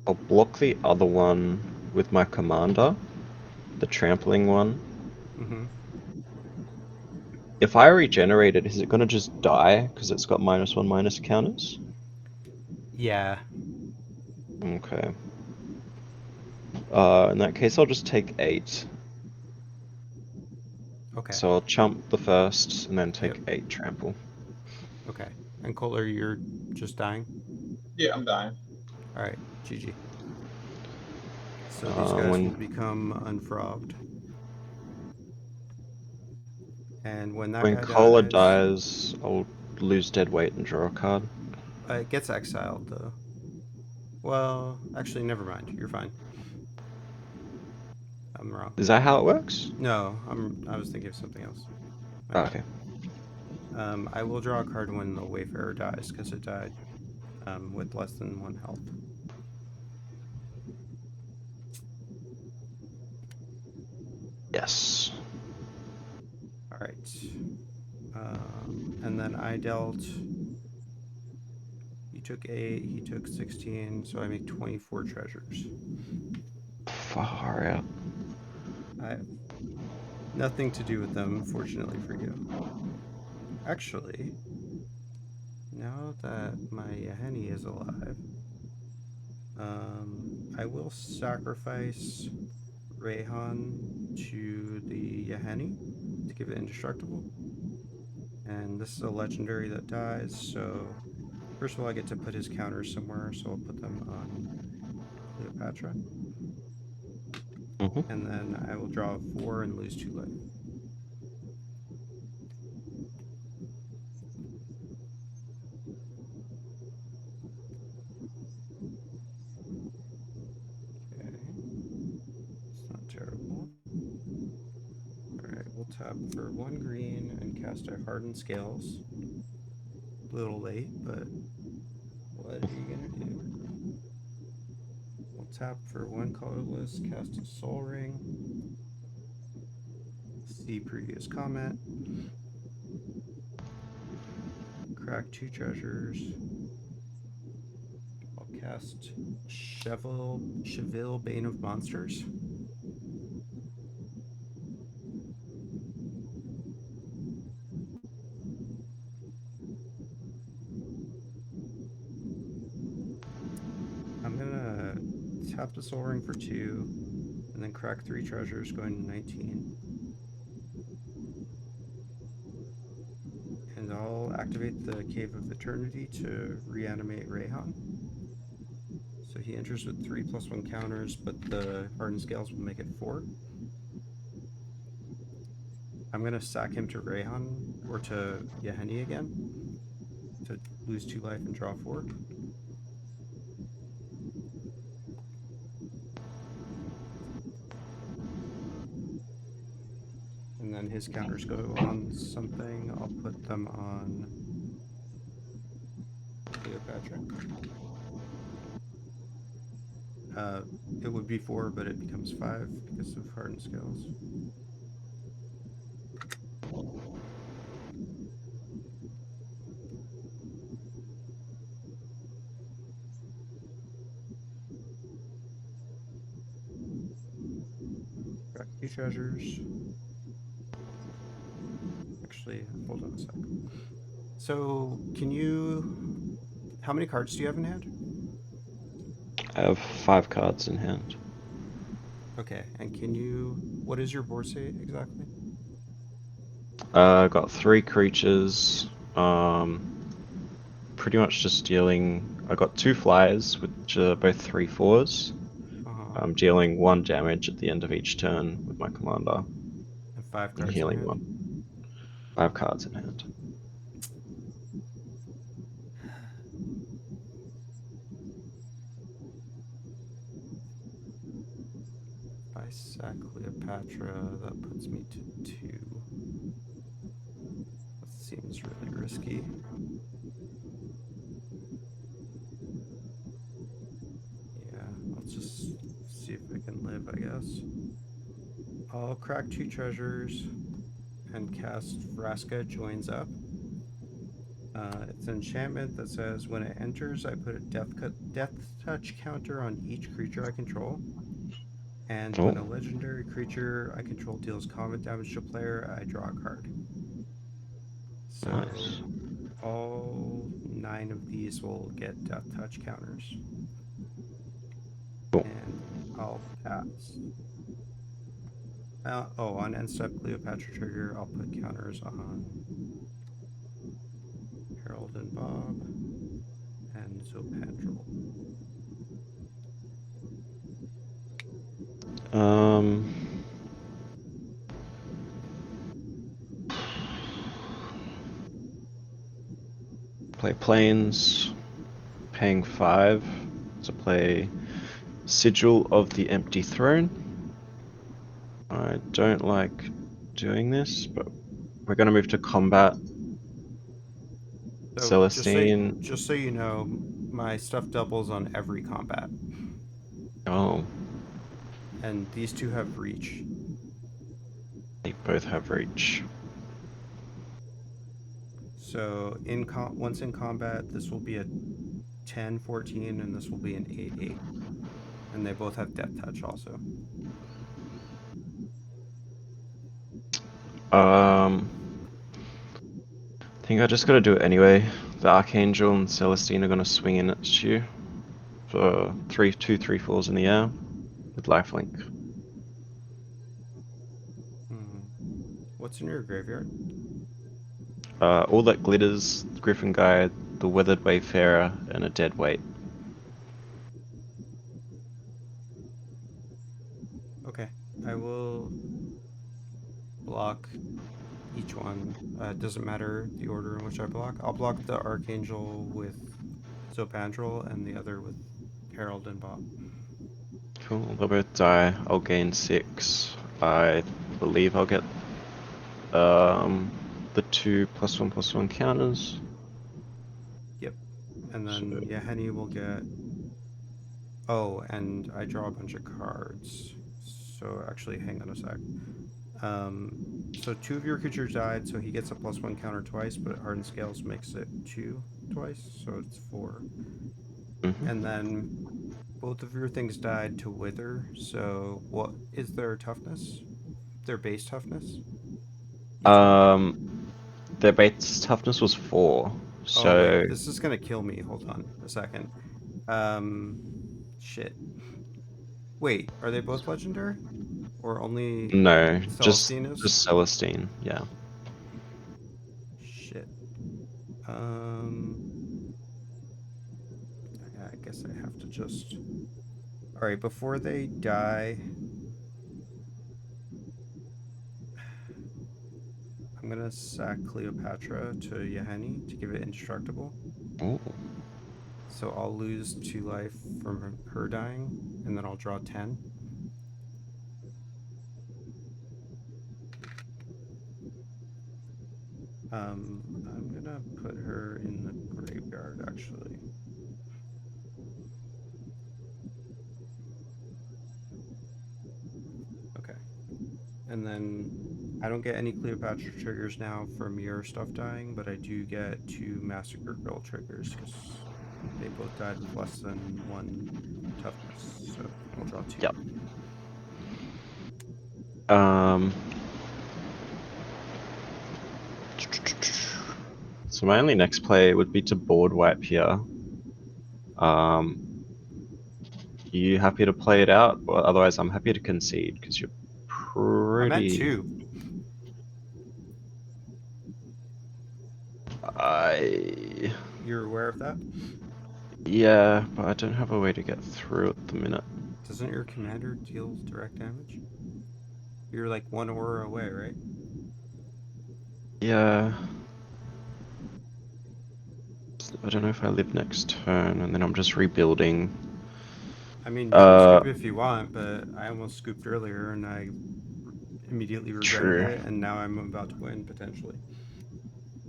I'll block the other one with my Commander, the trampling one. Mm-hmm. If I regenerate it, is it gonna just die because it's got -1/- counters? Yeah. Okay. In that case, I'll just take 8. Okay. So I'll chump the first and then take Yep. 8 trample. Okay. And Kohler, you're just dying? Yeah, I'm dying. All right. GG. So these guys when- will become unfrogged. And when that When guy Kohler dies, dies, I'll lose dead weight and draw a card. it gets exiled though. Well, actually, never mind. You're fine. I'm wrong. Is that how it works? No, I was thinking of something else. Oh, okay. I will draw a card when the Wayfarer dies because it died with less than 1 health. Yes. All right. And then I dealt took 8, he took 16, so I make 24 treasures. Far out. I have nothing to do with them, fortunately for you. Actually, now that my Yaheni is alive, I will sacrifice Rayhan to the Yaheni to give it indestructible. And this is a legendary that dies, so first of all I get to put his counters somewhere, so I'll put them on Cleopatra. Mm-hmm. And then I will draw 4 and lose 2 life. Okay. It's not terrible. Alright, we'll tap for 1 green and cast a Hardened Scales. A little late, but what are you gonna do? We'll tap for 1 colorless, cast a Soul Ring. See previous comment. Crack 2 treasures. I'll cast Cheville Bane of Monsters. I'm gonna tap the Soul Ring for 2, and then crack 3 treasures, going to 19. And I'll activate the Cave of Eternity to reanimate Rayhan. So he enters with 3 +1 counters, but the Hardened Scales will make it 4. I'm gonna sack him to Rayhan, or to Yaheni again, to lose 2 life and draw 4. And then his counters go on something. I'll put them on Cleopatra. It would be 4, but it becomes 5 because of Hardened Scales. Got 2 treasures. Actually, hold on a sec. So, can you... How many cards do you have in hand? I have 5 cards in hand. Okay, and can you... What is your board state exactly? I got 3 creatures. Pretty much just dealing. I got 2 flyers, which are both 3/4s. I'm dealing 1 damage at the end of each turn with my commander. And 5 And cards healing in hand? 1. 5 cards in hand. If I sack Cleopatra, that puts me to 2. That seems really risky. Yeah, let's just see if I can live, I guess. I'll crack 2 treasures and cast Vraska Joins Up. It's an enchantment that says when it enters, I put a death touch counter on each creature I control. And when a legendary creature I control deals combat damage to a player, I draw a card. So Nice. all 9 of these will get death touch counters. Cool. And I'll pass. On end step Cleopatra trigger, I'll put counters on Harold and Bob and Zopandrel. Play Plains, paying 5 to play Sigil of the Empty Throne. I don't like doing this, but we're going to move to combat. So Celestine. just so you know, my stuff doubles on every combat. Oh, And these 2 have reach. they both have reach. So once in combat, this will be a 10, 14, and this will be an 8, 8. And they both have Death Touch also. I think I just gotta do it anyway. The Archangel and Celestine are gonna swing in at you for 2, 3 falls in the air with lifelink. What's in your graveyard? All that glitters, Griffin Guide, the Weathered Wayfarer, and a Dead Weight. Okay, I will block each one. It doesn't matter the order in which I block. I'll block the Archangel with Zopandrel and the other with Herald and Bob. Cool, they'll both die. I'll gain 6. I believe I'll get the 2 +1/+1 counters. Yep. And then So- Yaheni will get... Oh, and I draw a bunch of cards. So actually, hang on a sec. So 2 of your creatures died, so he gets a +1 counter twice, but Hardened Scales makes it 2 twice, so it's 4. Mhm. And then both of your things died to Wither, so what is their toughness? Their base toughness? Each one? Their base toughness was 4, so Oh wait, this is gonna kill me. Hold on a second. Shit. Wait, are they both legendary? Or only no, just Celestine is? Celestine, yeah. Shit. I guess I have to just... Alright, before they die... I'm gonna sack Cleopatra to Yaheni to give it indestructible. Ooh. So I'll lose 2 life from her dying, and then I'll draw 10. I'm gonna put her in the graveyard, actually. Okay. And then I don't get any Cleopatra triggers now from your stuff dying, but I do get 2 Massacre Girl triggers, because they both died with less than 1 toughness. So I'll draw 2. Yep. So my only next play would be to board wipe here. You happy to play it out? Or otherwise, I'm happy to concede because you're I'm at pretty. 2. You're aware of that? Yeah, but I don't have a way to get through at the minute. Doesn't your commander deal direct damage? You're like 1 aura away, right? Yeah. I don't know if I live next turn, and then I'm just rebuilding. I mean, you can scoop if you want, but I almost scooped earlier and I immediately regretted True. it, and now I'm about to win, potentially.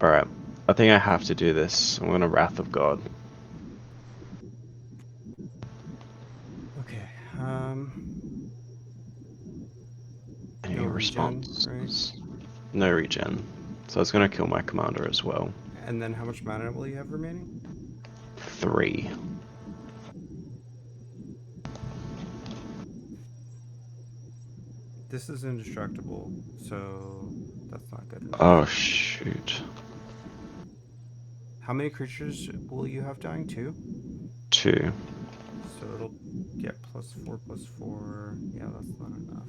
Alright, I think I have to do this. I'm gonna Wrath of God. Okay, Any no response? regen, right? No regen. So it's gonna kill my commander as well. And then how much mana will you have remaining? 3. This is indestructible, so that's not good enough. Oh shoot. How many creatures will you have dying? 2? 2. So it'll get +4/+4. Yeah, that's not enough.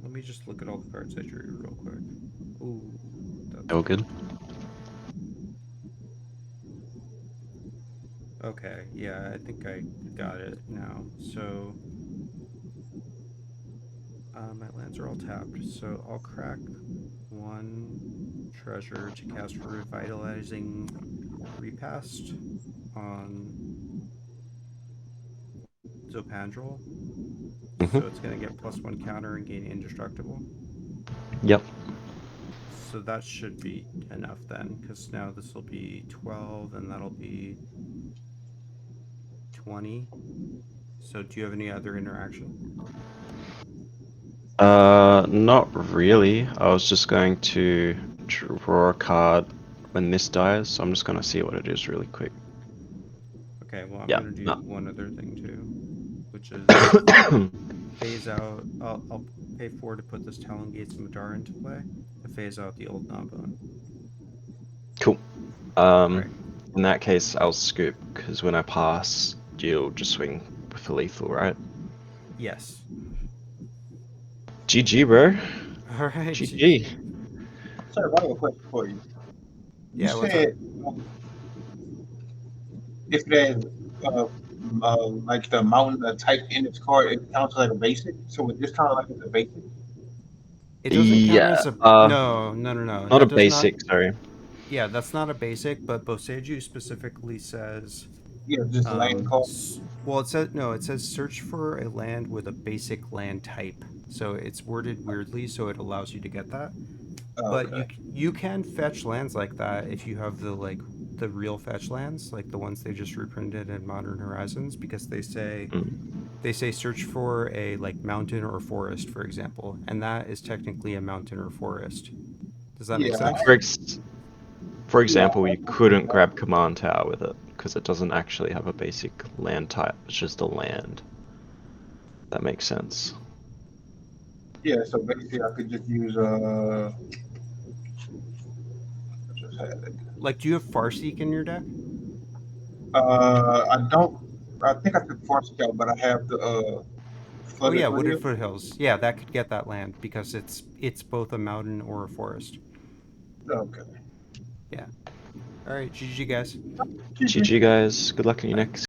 Let me just look at all the cards I drew real quick. Ooh, that's All good? Okay, yeah, I think I got it now. So, my lands are all tapped, so I'll crack 1 treasure to cast Revitalizing Repast on Zopandrel. So it's going to get +1 counter and gain indestructible. Yep. So that should be enough then, because now this will be 12 and that'll be 20. So do you have any other interaction? Not really. I was just going to draw a card when this dies, so I'm just gonna see what it is really quick. Okay, well, I'm Yeah, gonna do no. one other thing too, which is phase out. I'll pay 4 to put this Talon Gates Madara into play to phase out the old Nabone. Cool. Alright. In that case, I'll scoop, because when I pass, you'll just swing with the lethal, right? Yes. GG, bro. Alright, GG. Sir, I have a question for you. You Yeah, what's up? said if there's like the mountain type in its card, it counts like a basic. So would this count like it's a basic? It doesn't count Yeah, as a... No. not a That does not... basic, sorry. Yeah, that's not a basic, but Boseiju specifically says... Yeah, just land card. Well, it says... No, it says search for a land with a basic land type. So it's worded weirdly, so it allows you to get that. But Okay. you can fetch lands like that if you have the real fetch lands, like the ones they just reprinted in Modern Horizons, because they say search for a mountain or forest, for example, and that is technically a mountain or forest. Does that make Yeah, sense? For example, you couldn't grab Command Tower with it, because it doesn't actually have a basic land type, it's just a land. That makes sense. yeah. So basically, I could just use I just had it. Do you have Farseek in your deck? I don't. I think I took Force Scout, but I have the Oh Flooded yeah, Wooded Ridge. Foothills. Yeah, that could get that land because it's both a mountain or a forest. Okay. Yeah. All right, GG guys. GG, guys. Good luck in your Bye. next